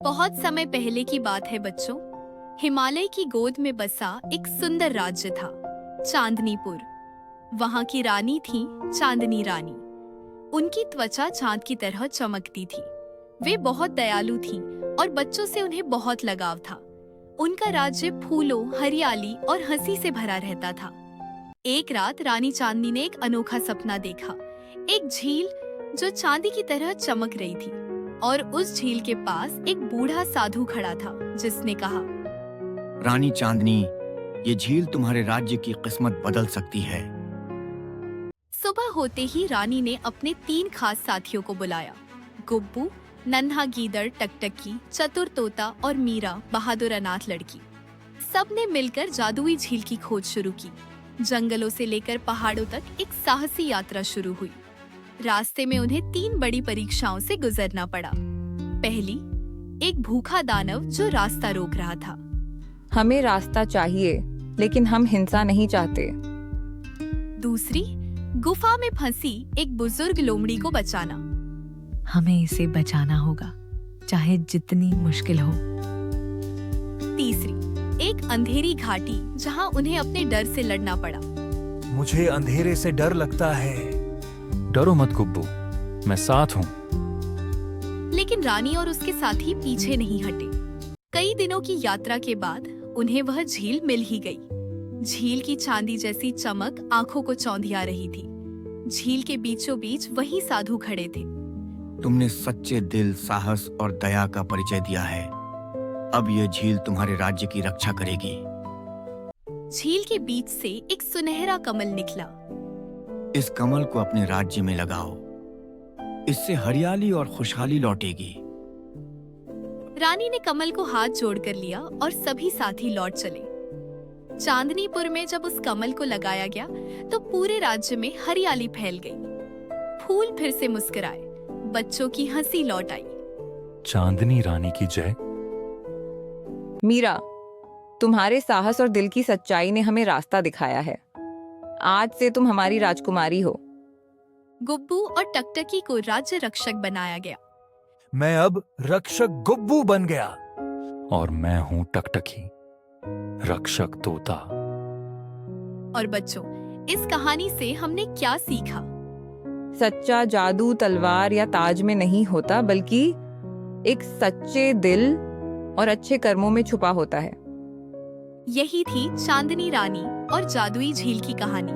बहुत समय पहले की बात है बच्चों। हिमालय की गोद में बसा एक सुंदर राज्य था, चांदनीपुर। वहाँ की रानी थी चांदनी रानी। उनकी त्वचा चांद की तरह चमकती थी। वे बहुत दयालु थीं और बच्चों से उन्हें बहुत लगाव था। उनका राज्य फूलों, हरियाली और हंसी से भरा रहता था। एक रात रानी चांदनी ने एक अनोखा सपना देखा। एक झील जो चांदी की तरह चमक रही थी और उस झील के पास एक बूढ़ा साधु खड़ा था, जिसने कहा, रानी चांदनी, ये झील तुम्हारे राज्य की किस्मत बदल सकती है। सुबह होते ही रानी ने अपने 3 खास साथियों को बुलाया। गुब्बू, नन्हा गीदड़ टकटकी, चतुर तोता और मीरा बहादुर अनाथ लड़की। सबने मिलकर जादुई झील की खोज शुरू की। जंगलों से लेकर पहाड़ों तक एक साहसी यात्रा शुरू हुई। रास्ते में उन्हें 3 बड़ी परीक्षाओं से गुजरना पड़ा। पहली, एक भूखा दानव जो रास्ता रोक रहा था। हमें रास्ता चाहिए, लेकिन हम हिंसा नहीं चाहते। दूसरी, गुफा में फंसी एक बुजुर्ग लोमड़ी को बचाना। हमें इसे बचाना होगा, चाहे जितनी मुश्किल हो। तीसरी, एक अंधेरी घाटी जहां उन्हें अपने डर से लड़ना पड़ा। मुझे अंधेरे से डर लगता है। डरो मत गुब्बू, मैं साथ हूँ। लेकिन रानी और उसके साथी पीछे नहीं हटे। कई दिनों की यात्रा के बाद उन्हें वह झील मिल ही गई। झील की चांदी जैसी चमक आंखों को चौंधिया रही थी। झील के बीचों बीच वही साधु खड़े थे। तुमने सच्चे दिल, साहस और दया का परिचय दिया है। अब यह झील तुम्हारे राज्य की रक्षा करेगी। झील के बीच से एक सुनहरा कमल निकला। इस कमल को अपने राज्य में लगाओ। इससे हरियाली और खुशहाली लौटेगी। रानी ने कमल को हाथ जोड़कर लिया और सभी साथी लौट चले। चांदनीपुर में जब उस कमल को लगाया गया तो पूरे राज्य में हरियाली फैल गई। फूल फिर से मुस्कुराए, बच्चों की हंसी लौट आई। चांदनी रानी की जय। मीरा, तुम्हारे साहस और दिल की सच्चाई ने हमें रास्ता दिखाया है। आज से तुम हमारी राजकुमारी हो। गुब्बू और टकटकी को राज्य रक्षक बनाया गया। मैं अब रक्षक गुब्बू बन गया। और मैं हूँ टकटकी, रक्षक तोता। और बच्चों, इस कहानी से हमने क्या सीखा? सच्चा जादू तलवार या ताज में नहीं होता, बल्कि एक सच्चे दिल और अच्छे कर्मों में छुपा होता है। यही थी चांदनी रानी और जादुई झील की कहानी।